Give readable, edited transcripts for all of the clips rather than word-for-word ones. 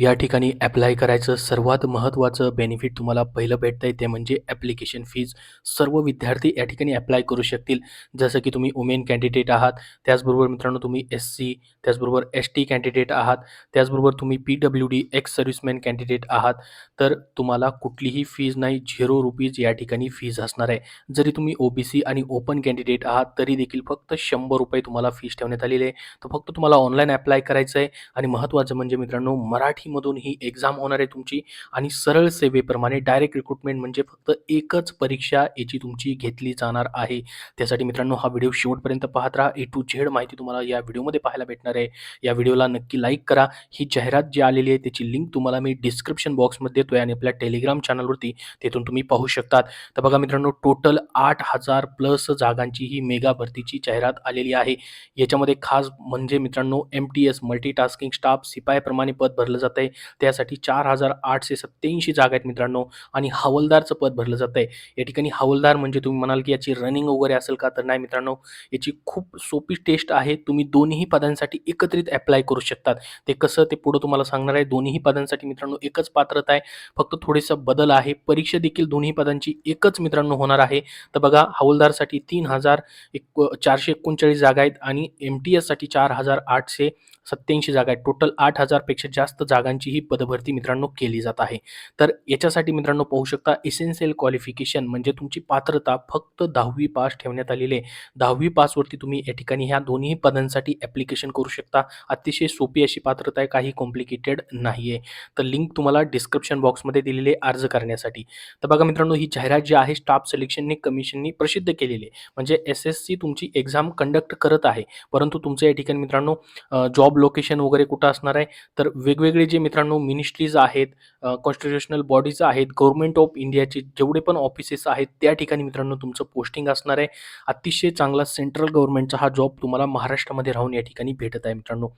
या ठिकाणी ॲप्लाय करायचं सर्वात महत्त्वाचं बेनिफिट तुम्हाला पहिलं भेटतंय ते म्हणजे ॲप्लिकेशन फीज. सर्व विद्यार्थी या ठिकाणी ॲप्लाय करू शकतील. जसं की तुम्ही वुमेन कॅन्डिडेट आहात, त्याचबरोबर मित्रांनो तुम्ही एस-सी, त्याचबरोबर एस-टी कॅन्डिडेट आहात, त्याचबरोबर तुम्ही पी-डब्ल्यू-डी एक्स सर्व्हिसमॅन कॅन्डिडेट आहात. तर तुम्हाला कुठलीही फीज नाही, ₹0 या ठिकाणी फीज असणार आहे. जरी तुम्ही ओ-बी-सी आणि ओपन कॅन्डिडेट आहात, तरी देखील फक्त ₹100 तुम्हाला फीज ठेवण्यात आलेली आहे. तर फक्त तुम्हाला ऑनलाईन ॲप्लाय करायचं आहे आणि महत्त्वाचं म्हणजे मित्रांनो मराठीमधून ही एक्झाम होणार आहे तुमची आणि सरळ सेवेप्रमाणे डायरेक्ट रिक्रुटमेंट म्हणजे फक्त एकच परीक्षा याची तुमची घेतली जाणार आहे. त्यासाठी मित्रांनो हा व्हिडिओ शेवटपर्यंत पाहत राहा. ए टू झेड माहिती तुम्हाला या व्हिडिओमध्ये पाहायला भेटणार आहे. या व्हिडिओला नक्की लाईक करा. ही जाहिरात जी आलेली आहे त्याची लिंक तुम्हाला मी डिस्क्रिप्शन बॉक्समध्ये देतोय आणि आपल्या टेलिग्राम चॅनलवरती तिथून तुम्ही पाहू शकतात. तर बघा मित्रांनो टोटल 8,000 प्लस जागांची ही मेगा भरतीची जाहिरात आलेली आहे. याच्यामध्ये खास म्हणजे मित्रांनो एम-टी-एस मल्टीटास्किंग स्टाफ शिपाईप्रमाणे पद भरलं जात आहे. त्यासाठी 4,887 जागा आहेत मित्रांनो आणि हवालदारचं पद भरलं जात आहे. या ठिकाणी हवालदार म्हणजे तुम्ही म्हणाल की याची रनिंग वगैरे असेल का? तर नाही मित्रांनो, याची खूप सोपी टेस्ट आहे. तुम्ही दोन्ही पदांसाठी एकत्रित ॲप्लाय करू शकतात. ते कसं ते पुढं तुम्हाला सांगणार आहे. दोन्ही पदांसाठी मित्रांनो एकच पात्रता आहे. फक्त थोडेसा बदल आहे. परीक्षा देखील दोन्ही पदांची एकच मित्रांनो होणार आहे. तर बघा हवालदारसाठी 439 जागा आहेत आणि एम-टी-एससाठी 4,887 जागा आहेत. टोटल 8,000 पेक्षा जास्त जागांची ही पदभरती मित्रांनो केली जात आहे. तर याच्यासाठी मित्रांनो पाहू शकता एसेन्शियल क्वालिफिकेशन म्हणजे तुमची पात्रता फक्त 10वी पास ठेवण्यात आलेली आहे. 10वी पासवरती तुम्ही या ठिकाणी ह्या दोन्ही पदांसाठी ॲप्लिकेशन करू शकता. अतिशय सोपी अशी पात्रता आहे, काही कॉम्प्लिकेटेड नाही आहे. तर लिंक तुम्हाला डिस्क्रिप्शन बॉक्समध्ये दिलेली आहे अर्ज करण्यासाठी. तर बघा मित्रांनो ही जाहिरात जी आहे स्टाफ सिलेक्शन कमिशननी प्रसिद्ध केलेली आहे. म्हणजे एस-एस-सी तुमची एक्झाम कंडक्ट करत आहे. परंतु तुमचं या ठिकाणी मित्रांनो जॉब लोकेशन वगैरे कुठं असणार आहे, तर वेगवेगळे जे मित्रांनो मिनिस्ट्रीज आहेत, कॉन्स्टिट्यूशनल बॉडीज आहेत, गव्हर्नमेंट ऑफ इंडियाचे जेवढे पण ऑफिसेस आहेत, त्या ठिकाणी मित्रांनो तुमचं पोस्टिंग असणार आहे. अतिशय चांगला सेंट्रल गव्हर्नमेंटचा हा जॉब तुम्हाला महाराष्ट्रामध्ये राहून या ठिकाणी भेटत आहे मित्रांनो.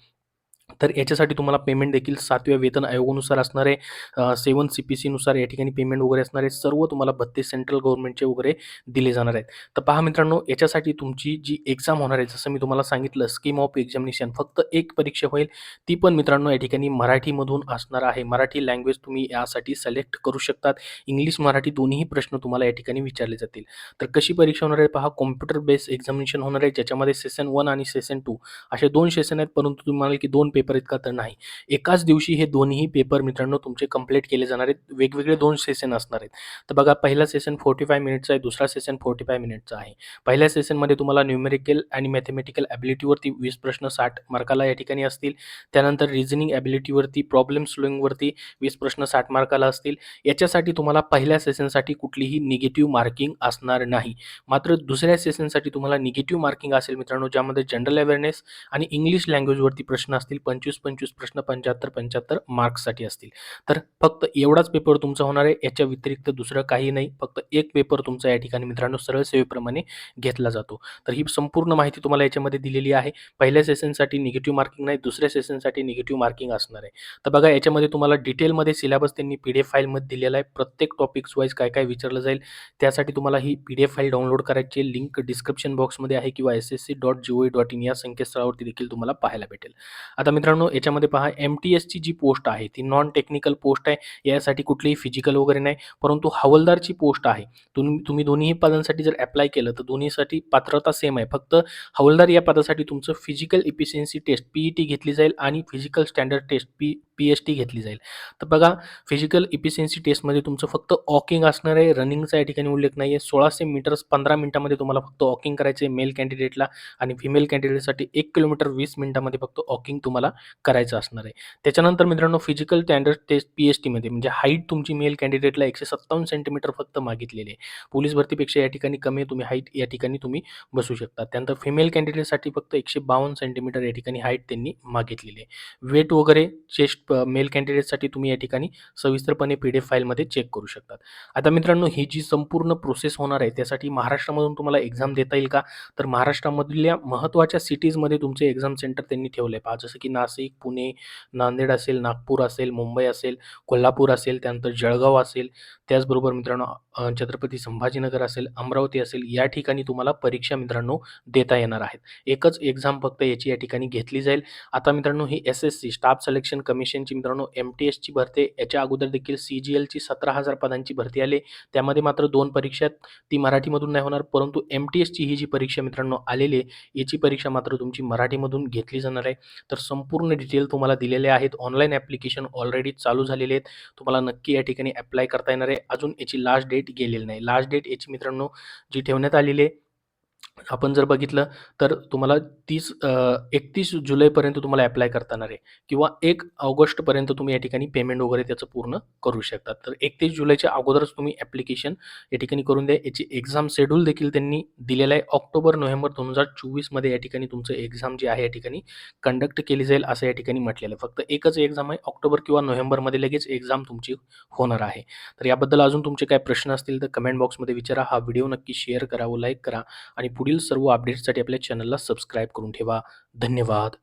तर याच्यासाठी तुम्हाला पेमेंट देखील 7व्या वेतन आयोगानुसार असणार आहे. 7 सी-पी-सीनुसार या ठिकाणी पेमेंट वगैरे असणार आहे. सर्व तुम्हाला भत्ते सेंट्रल गव्हर्नमेंटचे वगैरे दिले जाणार आहेत. तर पहा मित्रांनो याच्यासाठी तुमची जी एक्झाम होणार आहे, जसं मी तुम्हाला सांगितलं स्कीम ऑफ एक्झामिनेशन फक्त एक परीक्षा होईल. ती पण मित्रांनो या ठिकाणी मराठीमधून असणार आहे. मराठी लँग्वेज तुम्ही यासाठी सिलेक्ट करू शकतात. इंग्लिश, मराठी दोन्हीही प्रश्न तुम्हाला या ठिकाणी विचारले जातील. तर कशी परीक्षा होणार आहे पहा, कॉम्प्युटर बेस्ड एक्झामिनेशन होणार आहे, ज्याच्यामध्ये सेशन 1 आणि सेशन 2 असे 2 सेशन आहेत. परंतु तुम्ही म्हणाल की 2 पेपर आहेत का? तर नाही. एकाच दिवशी हे दोन्ही पेपर मित्रांनो तुमचे कंप्लीट केले जाणार आहेत. वेगवेगळे 2 सेशन असणार आहेत. तर बघा पहिला सेशन 45 मिनिट्सचा आहे, दुसरा सेशन 45 मिनिट्सचा आहे. पहिल्या सेशनमध्ये तुम्हाला न्यूमेरिकल आणि मॅथेमॅटिकल एबिलिटीवरती 20 प्रश्न 60 मार्काला या ठिकाणी असतील. त्यानंतर रिझनिंग एबिलिटीवरती, प्रॉब्लेम सॉल्व्हिंगवरती 20 प्रश्न 60 मार्काला असतील. याच्यासाठी तुम्हाला पहिल्या सेशनसाठी कुठलीही निगेटिव्ह मार्किंग असणार नाही. मात्र दुसऱ्या सेशनसाठी तुम्हाला निगेटिव्ह मार्किंग असेल मित्रांनो, ज्यामध्ये जनरल अवेअरनेस आणि इंग्लिश लँग्वेजवरती प्रश्न असतील. 25-25 प्रश्न 75-75 मार्क्ससाठी असतील. तर फक्त एवढाच पेपर तुमचा होणार आहे. याच्या व्यतिरिक्त दुसरं काही नाही. फक्त एक पेपर तुमचा या ठिकाणी मित्रांनो सरळ सेवेप्रमाणे घेतला जातो. तर ही संपूर्ण माहिती तुम्हाला याच्यामध्ये दिलेली आहे. पहिल्या सेशनसाठी निगेटिव्ह मार्किंग नाही, दुसऱ्या सेशनसाठी निगेटिव्ह मार्किंग असणार आहे. तर बघा याच्यामध्ये तुम्हाला डिटेलमध्ये सिलेबस त्यांनी पी-डी-एफ फाईलमध्ये दिलेला आहे. प्रत्येक टॉपिक्स वाईज काय-काय विचारलं जाईल त्यासाठी तुम्हाला ही पी-डी-एफ फाईल डाउनलोड करायची लिंक डिस्क्रिप्शन बॉक्समध्ये आहे किंवा ssc.gov.in या संकेतस्थळावरती देखील तुम्हाला पाहायला भेटेल. आता मित्रांनो याच्यामध्ये पहा एम-टी-एसची जी पोस्ट आहे ती नॉन टेक्निकल पोस्ट आहे. यासाठी कुठलीही फिजिकल वगैरे नाही. परंतु हवालदारची पोस्ट आहे. तुम्ही दोन्ही पदांसाठी जर ॲप्लाय केलं तर दोन्हीसाठी पात्रता सेम आहे. फक्त हवालदार या पदासाठी तुमचं फिजिकल इफिशियन्सी टेस्ट पी-ई-टी घेतली जाईल आणि फिजिकल स्टँडर्ड टेस्ट पी-एस-टी घेतली जाईल. तर बघा फिजिकल इफिशियन्सी टेस्टमध्ये तुमचं फक्त वॉकिंग असणार आहे. रनिंगचा या ठिकाणी उल्लेख नाही आहे. 1600 मीटर्स 15 मिनिटामध्ये तुम्हाला फक्त वॉकिंग करायचं आहे मेल कॅन्डिडेटला आणि फिमेल कॅन्डिडेटसाठी 1 किलोमीटर 20 मिनिटामध्ये फक्त वॉकिंग तुम्हाला करायचं असणार आहे. त्याच्यानंतर मित्रांनो फिजिकल स्टँडर्ड टेस्ट पी-एस-टीमध्ये म्हणजे हाईट तुमची मेल कॅन्डिडेटला 157 सेंटीमीटर फक्त मागितलेली आहे. पोलीस भरतीपेक्षा या ठिकाणी कमी आहे. तुम्ही हाईट या ठिकाणी तुम्ही बसू शकता. त्यानंतर फिमेल कॅन्डिडेटसाठी फक्त 152 सेंटीमीटर या ठिकाणी हाईट त्यांनी मागितलेली आहे. वेट वगैरे चेस्ट मेल कॅन्डिडेटसाठी तुम्ही या ठिकाणी सविस्तरपणे पी-डी-एफ फाईलमध्ये चेक करू शकतात. आता मित्रांनो ही जी संपूर्ण प्रोसेस होणार आहे त्यासाठी महाराष्ट्रामधून तुम्हाला एक्झाम देता येईल का? तर महाराष्ट्रामधल्या महत्त्वाच्या सिटीजमध्ये तुमचे एक्झाम सेंटर त्यांनी ठेवलं आहे. पहा जसं की नाशिक, पुणे, नांदेड असेल, नागपूर असेल, मुंबई असेल, कोल्हापूर असेल, त्यानंतर जळगाव असेल, त्याचबरोबर मित्रांनो छत्रपती संभाजीनगर असेल, अमरावती असेल, या ठिकाणी तुम्हाला परीक्षा मित्रांनो देता येणार आहेत. एकच एक्झाम फक्त याची या ठिकाणी घेतली जाईल. आता मित्रांनो ही एस-एस-सी स्टाफ सिलेक्शन कमिशन टेक्निशियनची मित्रांनो एम-टी-एसची भरती आहे. याच्या अगोदर देखील सी-जी-एलची 17,000 पदांची भरती आली. त्यामध्ये मात्र 2 परीक्षा आहेत. ती मराठीमधून नाही होणार, परंतु एम-टी-एसची ही जी परीक्षा मित्रांनो आलेली आहे, याची परीक्षा मात्र तुमची मराठीमधून घेतली जाणार आहे. तर संपूर्ण डिटेल तुम्हाला दिलेले आहेत. ऑनलाईन ॲप्लिकेशन ऑलरेडी चालू झालेले आहेत. तुम्हाला नक्की या ठिकाणी ॲप्लाय करता येणार आहे. अजून याची लास्ट डेट गेलेली नाही. लास्ट डेट याची मित्रांनो जी ठेवण्यात आलेली आहे, आपण जर बघितलं तर तुम्हाला 31 जुलैपर्यंत तुम्हाला ॲप्लाय करता येणार आहे किंवा 1 ऑगस्टपर्यंत तुम्ही या ठिकाणी पेमेंट वगैरे त्याचं पूर्ण करू शकता. तर 31 जुलैच्या अगोदरच तुम्ही ॲप्लिकेशन या ठिकाणी करून द्या. याची एक्झाम शेड्यूल देखील त्यांनी दिलेलं आहे. ऑक्टोबर-नोव्हेंबर 2024 मध्ये या ठिकाणी तुमचं एक्झाम जी आहे या ठिकाणी कंडक्ट केली जाईल असं या ठिकाणी म्हटलेलं आहे. फक्त एकच एक्झाम आहे. ऑक्टोबर किंवा नोव्हेंबरमध्ये लगेच एक्झाम तुमची होणार आहे. तर याबद्दल अजून तुमचे काही प्रश्न असतील तर कमेंट बॉक्समध्ये विचारा. हा व्हिडिओ नक्की शेअर करा व लाईक करा आणि पुढील सर्व अपडेट्ससाठी आपल्या चॅनलला सबस्क्राईब करून ठेवा. धन्यवाद.